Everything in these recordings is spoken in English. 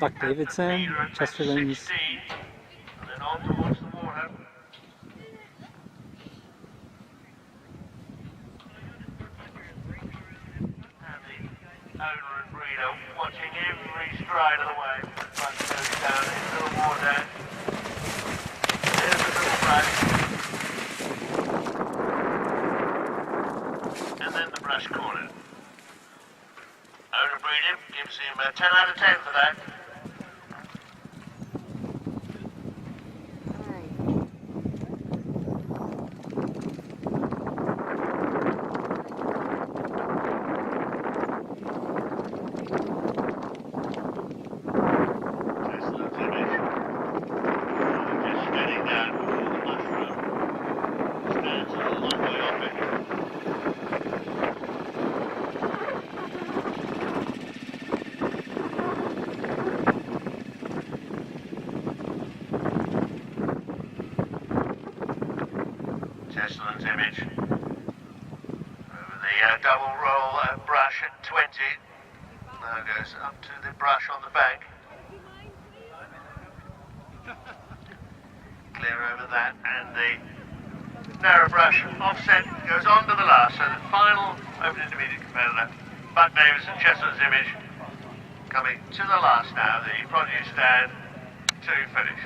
Buck Davidson, Chesterton's. 16, and then on towards the water. And the owner and breeder watching every stride of the way. Buck goes down into the water. There's the little brush. And then the brush corner. Owner breeder gives him a 10 out of 10 for that. Chesterton's image over the double roll brush at 20. Now goes up to the brush on the bank. Clear over that, and the narrow brush offset goes on to the last. So the final open intermediate competitor, Buck Davidson, Chesterton's image, coming to the last now, the produce stand to finish.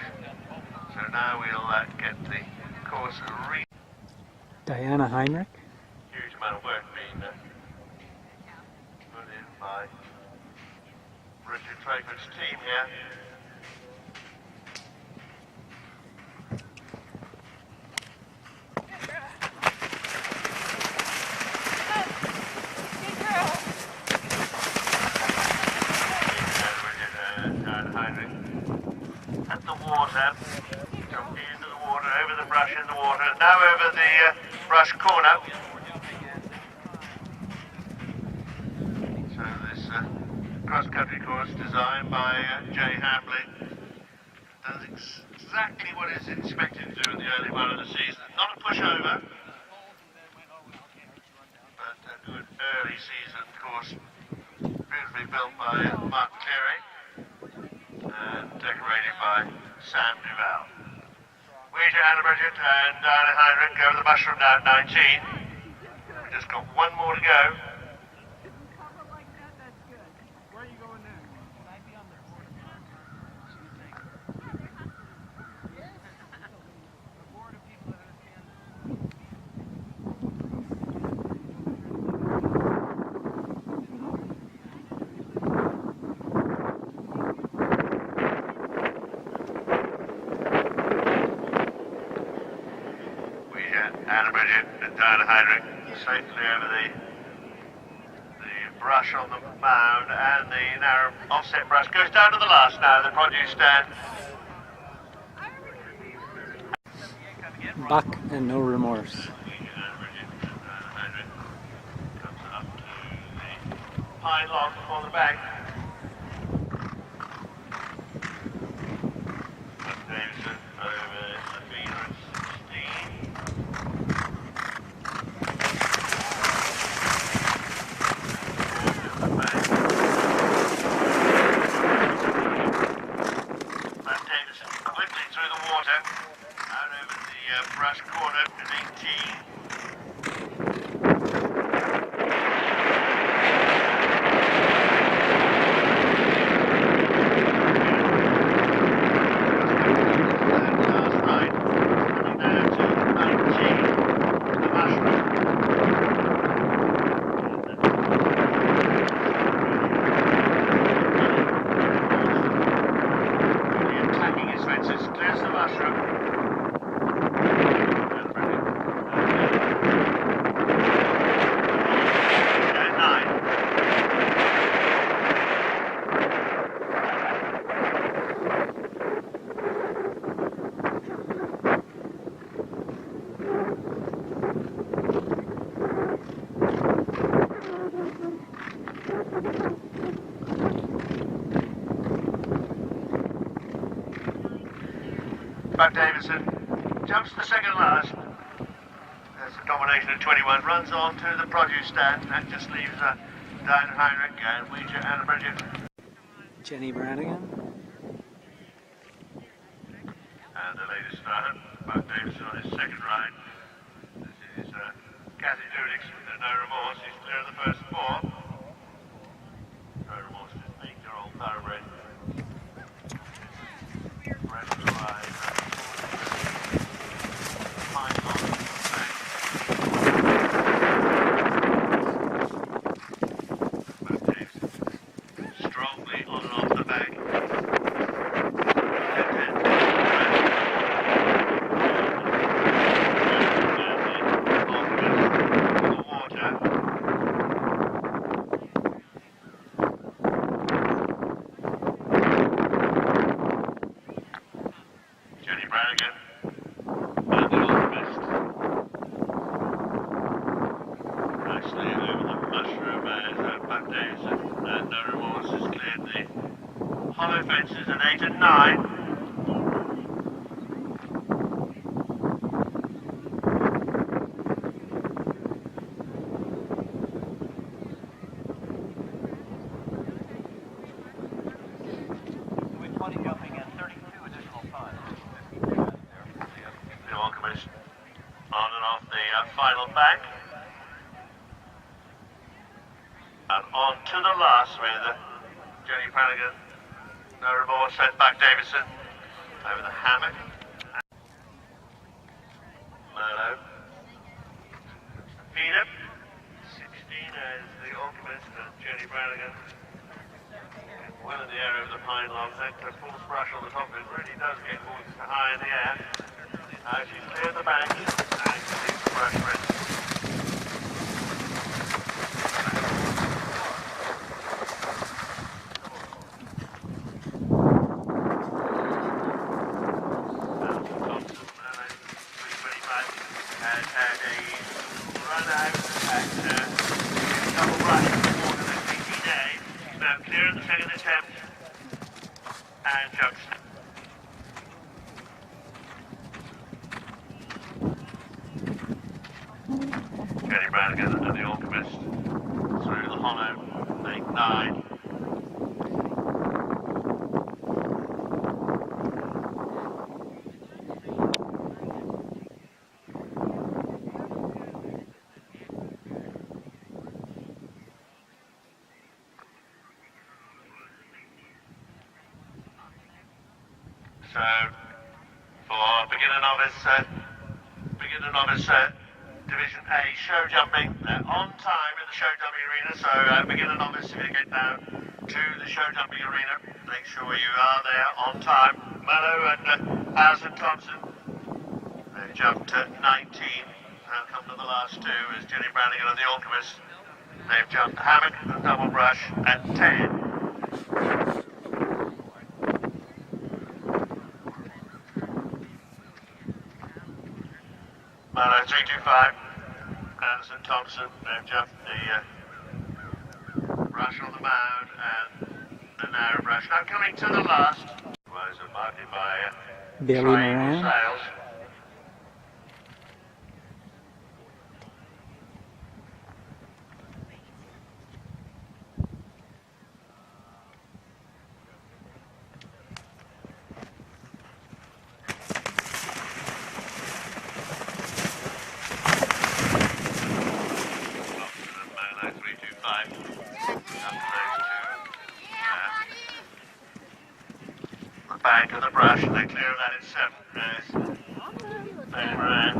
So now we'll get the course re. Diana Heinrich. Huge amount of work being put in by Richard Trafford's team here. Diana Heinrich at the water, jumping into the water, over the brush in the water, now over the brush corner. So this cross-country course designed by Jay Hambley does exactly what it's expected to do in the early part of the season. Not a pushover, but a good early season course, beautifully built by Mark Cleary and decorated by Sam Duval. Ouija, Anna Bridget and Diana Heinrich over the mushroom now at 19. We've just got one more to go. Where are you going next? Anna Bridget and Diana Heinrich safely over the brush on the mound, and the narrow offset brush goes down to the last now, the produce stand. Buck and No Remorse. Anna Bridget and Diana Heinrich comes up to the pine log on the bank. Buck Davidson over the feeder at 16. Quickly through the water, out over the brush corner at 18. Last ride, coming down to 19, the mushroom. Attacking his fences, clears the mushroom. And 9. Buck Davidson jumps the second last. There's a combination of 21, runs on to the produce stand. That just leaves Diana Heinrich and Ouija, Anna Bridget. Jenny Brannigan. And the latest starter, Buck Davison on his second ride. This is Kathy Dudix with No Remorse. He's clear of the first four. No Remorse is 8-year-old thoroughbred. Ready to ride. Fine on the back. Buck Davison strongly on and off the back. Jenny Brannigan and the Alchemist. Nicely over the mushroom as Buck Davison and No Remorse has cleared the hollow fences at 8 and 9. The Alchemist on and off the final bank. And on to the last with Jenny Brannigan, No Remorse, and Buck Davison over the hammock. Merlot. Peter, 16 as the Alchemist and Jenny Brannigan. Well in the air over the pine logs. That false brush on the top of it really does get more high in the air. She's cleared the bank and leaves the brush rest. Has had a run out at double brush more than a 18 day. She's now clear in the second attempt and jumps. Jenny Brannigan and the Alchemist through the hollow, 8-9. So, for beginner novice Division A show jumping, they're on time in the show jumping arena. So, beginner novice, if you get down to the show jumping arena, make sure you are there on time. Mallow and Alison Thompson, they jumped at 19. Now come to the last two is Jenny Brannigan and the Alchemist. They've jumped the hammock and double brush at 10. Mallow 325, Alison Thompson, they've jumped the brush on the mound and the narrow brush. Now coming to the last, was marked by Billy triangle Moran. sails. Bank of the brush, and they clear of that in 7 as they ran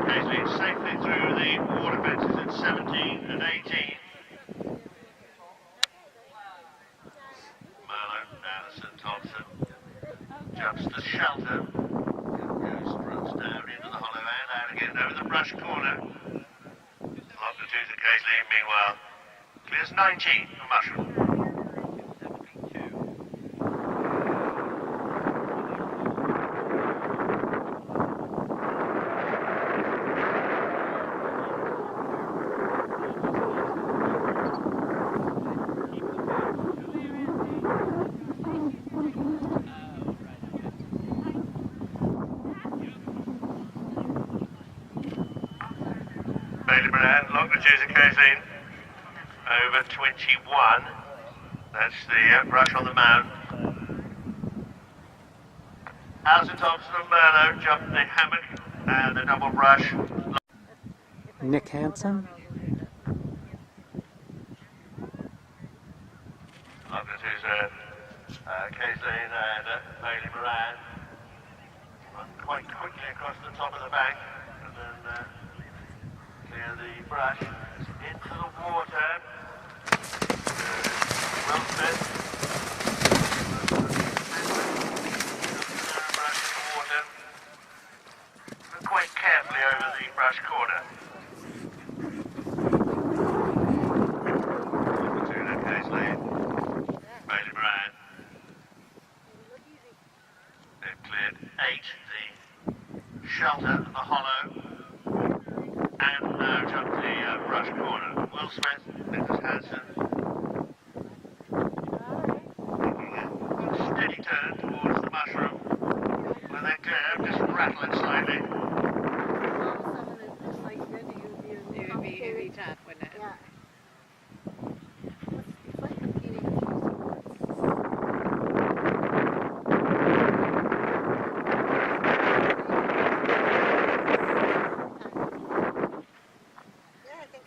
occasionally safely through the water fences at 17 and 18. Merlot, Alison Thompson jumps the shelter, runs down into the hollow and out again over the brush corner. Longitudes occasionally, meanwhile, clears 19 for mushroom. Bailey Brand, longitudes occasionally over 21. That's That's the brush on the mound. Alison Thompson and Merlot jumped the hammock and the double brush. Nick Hansen. Look at who's Kayslane and Bailey Moran. Run quite quickly across the top of the bank and then clear the brush into the water. Will Smith. Brush in the water. And quite carefully over the brush corner. Kayslane. Bailey Moran. They've cleared 8, the shelter, the hollow, and now jumped the brush corner. Will Smith, Nicholas Hansen, taking a steady turn towards the mushroom. When they're clear, just rattle it slightly. It would be tough, wouldn't it? Yeah. It's like competing in two sports.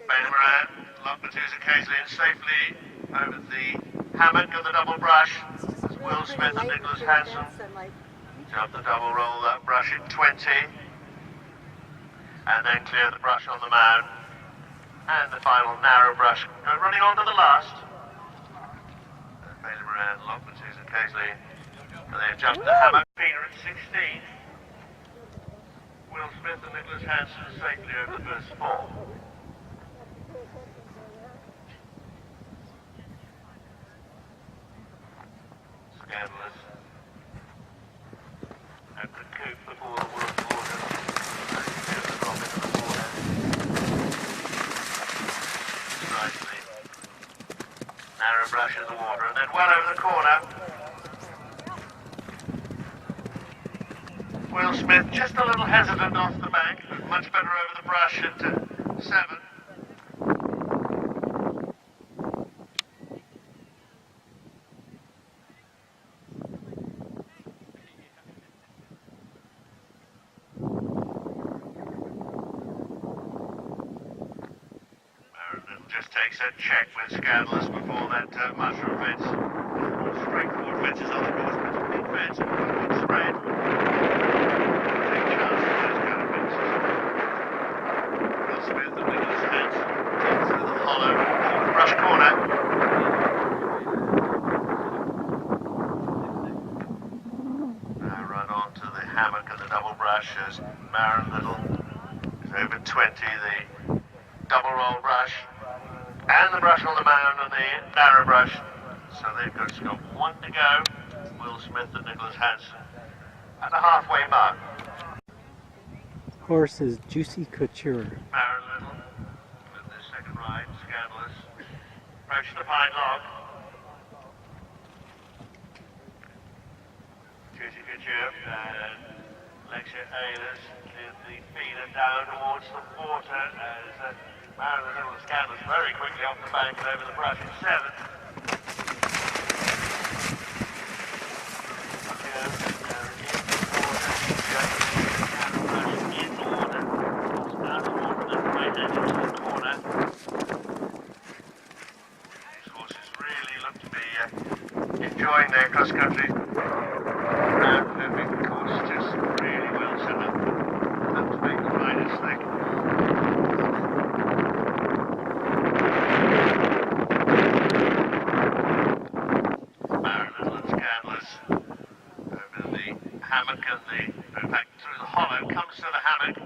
Bailey Moran, Lockmatusa Kayslane safely over the hammock of the double brush. As Will Smith and Nicholas Hansen jump the double roll that brush in 20. And then clear the brush on the mound. And the final narrow brush running on to the last. Bailey Moran, Lockmatusa Kayslane. And they've jumped the hammock. Peter at 16. Will Smith and Nicholas Hansen safely over the first 4. Scandalous. And the coop before the world border. And the drop into the water. Nicely. Narrow brush in the water and then well over the corner. Will Smith just a little hesitant off the bank, but much better over the brush at 7. Just takes a check with Scandalous before that mushroom fence. More straightforward fences on the course, but a big fence and a good spread. Take chance of those kind of fences. Will Smith and Nicholas Hansen into the hollow of the brush corner. Now run on to the hammock and the double brush as Marin Little is over 20, the double roll brush. And the brush on the mound and the narrow brush. So they've just got 1 to go. Will Smith and Nicholas Hansen at the halfway mark. Horse is Juicy Couture. Marin Little with the second ride, Scandalous. Approach the pine log. Juicy Couture and Lexia Ayers cleared the feeder down towards the water as Marin Little and Scandalous very quickly off the bank and over the brush at 7. These horses really look to be enjoying their cross country. And perfect course, just really well set up. Enough to make the riders think. Hammock and in fact through the hollow comes to the hammock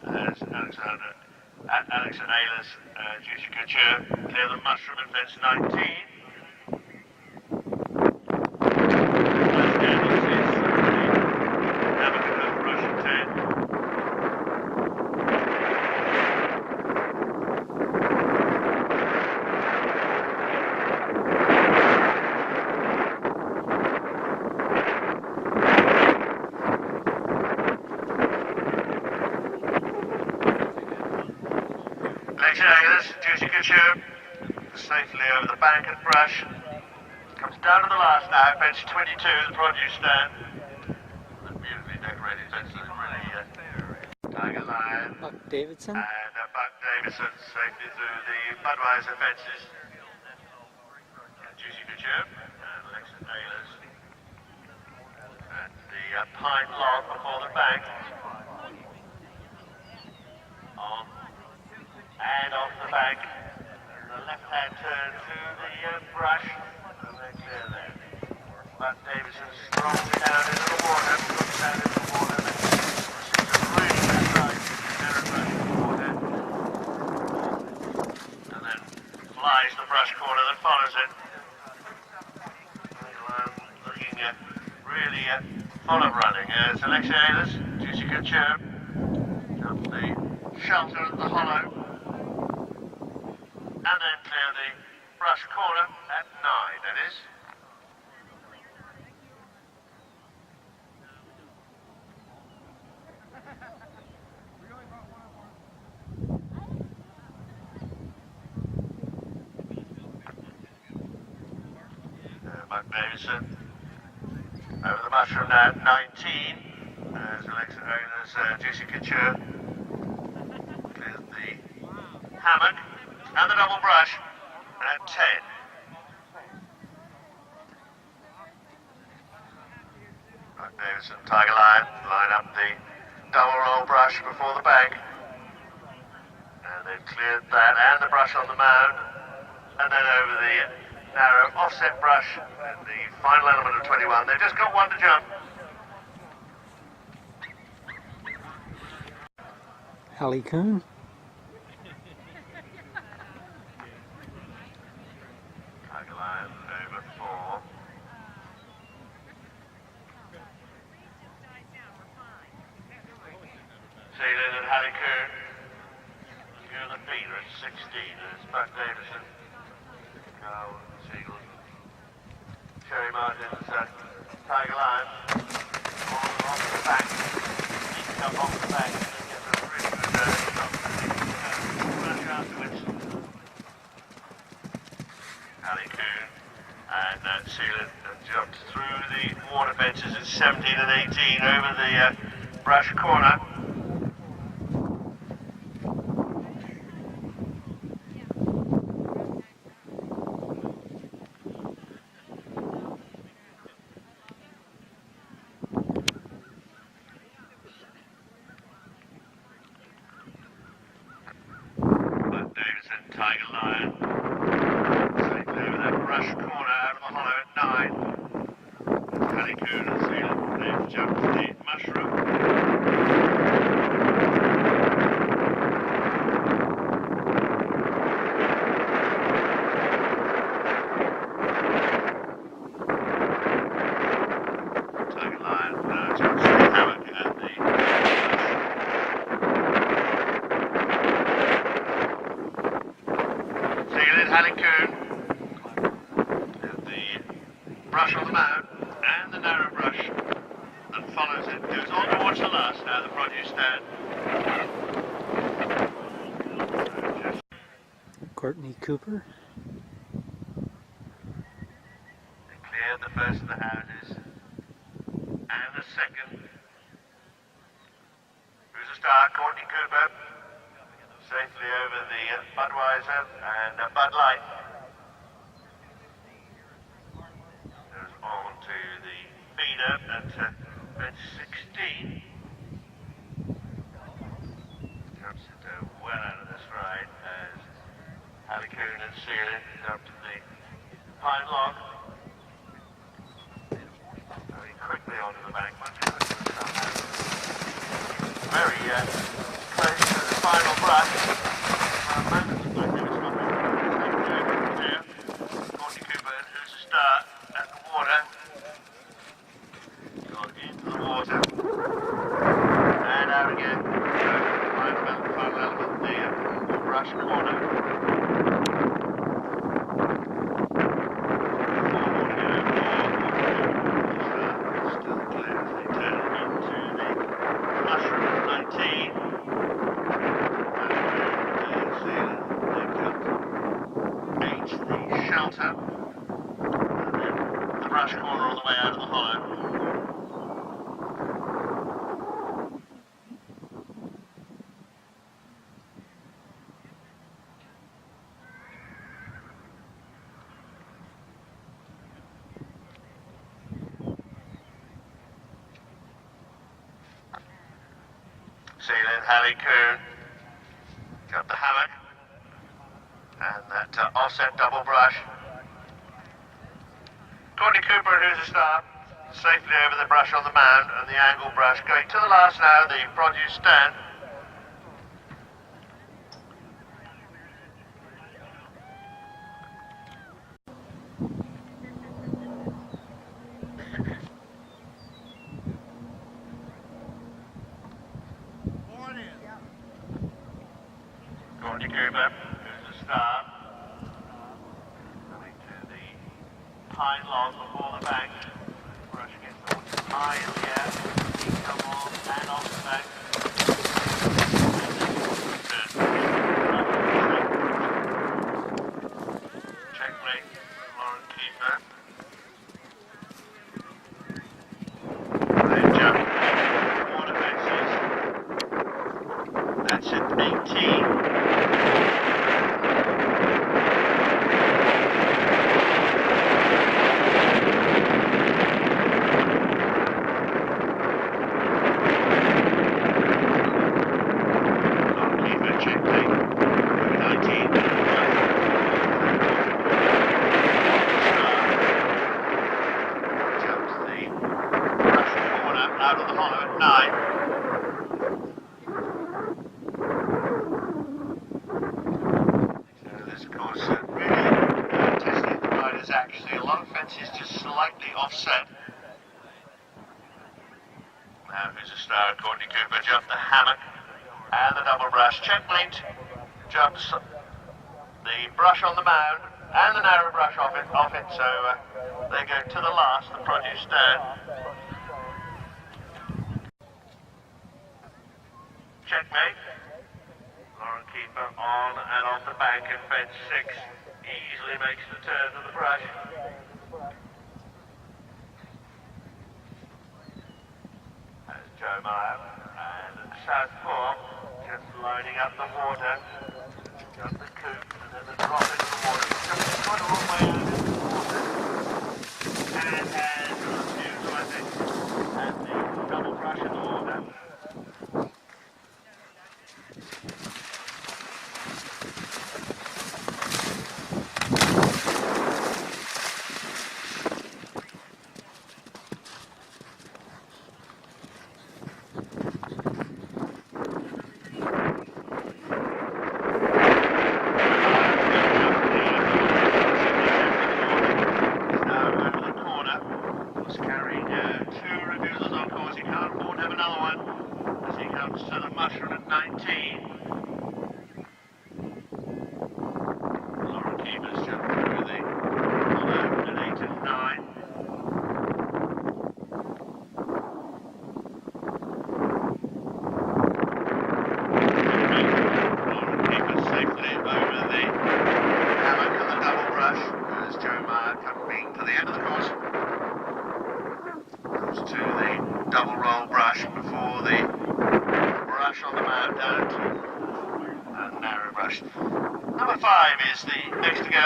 as Alex and Ayers, Juicy Couture clear the mushroom and fence 19. Hammock and the brush at 10. Juicy Couture safely over the bank and brush. Comes down to the last now, bench 22, the produce stand. The beautifully decorated fences, really tiger lion. Buck Davidson. And Buck Davison safely through the Budweiser fences. Juicy Couture and Alexa Taylor's. And the pine log before the bank. On and off the bank. The left-hand turn to the brush. And they're clear there. Buck Davison strolls down into the water. Looks down into the water. Seems a really good size. Narrow brush in the water. And then flies the brush corner that follows it. Looking really full of running. It's Alexa Taylor's, Juicy Couture. Up the shelter at the hollow. And then clear the brush corner at 9, that is. Buck Davison over the mushroom now at 19. As Alexa Taylor's Juicy Couture clears the hammock and the double brush at 10. Buck Davison, Tiger Lion, line up the double roll brush before the bank. And they've cleared that and the brush on the mound. And then over the narrow offset brush and the final element of 21. They've just got one to jump. Hallie Coon. Tiger Lion over 4. Sealand and Hallie Coon. You're the feeder at 16. There's Buck Davison. Carl Siegel. Sherry Martin's Tiger Lion. All off the back. Sneaks up off the back and gets a really good shot. Brush afterwards. Hallie Coon and Sealand have jumped through the water fences at 17 and 18 over the brush corner. Tiger Lion, safely over that brush corner out of the hollow at 9. Hallie Coon and Sealand, they've jumped the mushroom. Tiger Lion jumps the hammock at the Hallie Coon, the brush on the mound and the narrow brush that follows it goes on towards the last now, the produce stand. Courtney Cooper. They cleared the first of the houses and the second. Who's a star? Courtney Cooper. Safely over the Budweiser and Bud Light. Goes on to the feeder at bench 16. Jumps it well out of the stride as Hallie Coon and Sealand is up to the pine log. Very quickly onto the bank, much quicker than somehow. Very close to the final brush. Courtney Cooper, who's a star at the water. Gone into the water. And out again. Final element, the brush corner. Still clear as they turn into the mushroom at 19. brush corner on the way out of the hollow. Sealing Halley Coon. Got the hammock. And that offset double brush. Courtney Cooper, who's a star, safely over the brush on the mound and the angle brush. Going to the last now, the produce stand. Courtney Cooper, who's a star. Coming to the pine log before the bank. Brush gets all high in the air. Come on and off the bank. Checkmate, Lauren Kiefer. Then jump. Water fences. That's at 18. Out of the hollow at 9. So this course really testing the riders actually. A lot of fences just slightly offset. Now who's a star? Courtney Cooper jumped the hammock and the double brush. Checkmate jumps the brush on the mound and the narrow brush off it. So they go to the last, the produce stand. Checkmate. Lauren Keeper on and off the bank at fence 6. Easily makes the turn to the brush. There's Joe Meyer and South 4 just lining up the water. Got the coop and then the drop into the water. Just quite a long way out into the water. And refusal, I think. And the double brush in the water. To the mushroom at 19. Lauren Keeper's jumped through the hollow at 8 and 9. Lauren Keeper safely over the hammock and the double brush. There's Joe Meyer coming to the end of the course. Comes to the double roll brush before the brush on the mound down to a narrow brush. Number 5 is the next to go.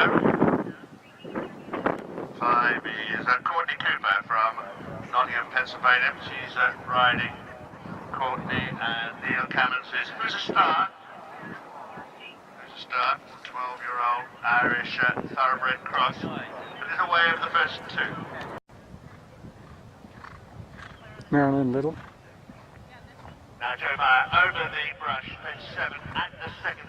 5 is Courtney Cooper from Nottingham, Pennsylvania. She's riding Courtney and Neil Cameron says, who's a star? Who's a star? 12-year-old Irish thoroughbred cross. But is away of the first 2. Marilyn Little. Now Joe Meyer over the brush, fence 7 at the second.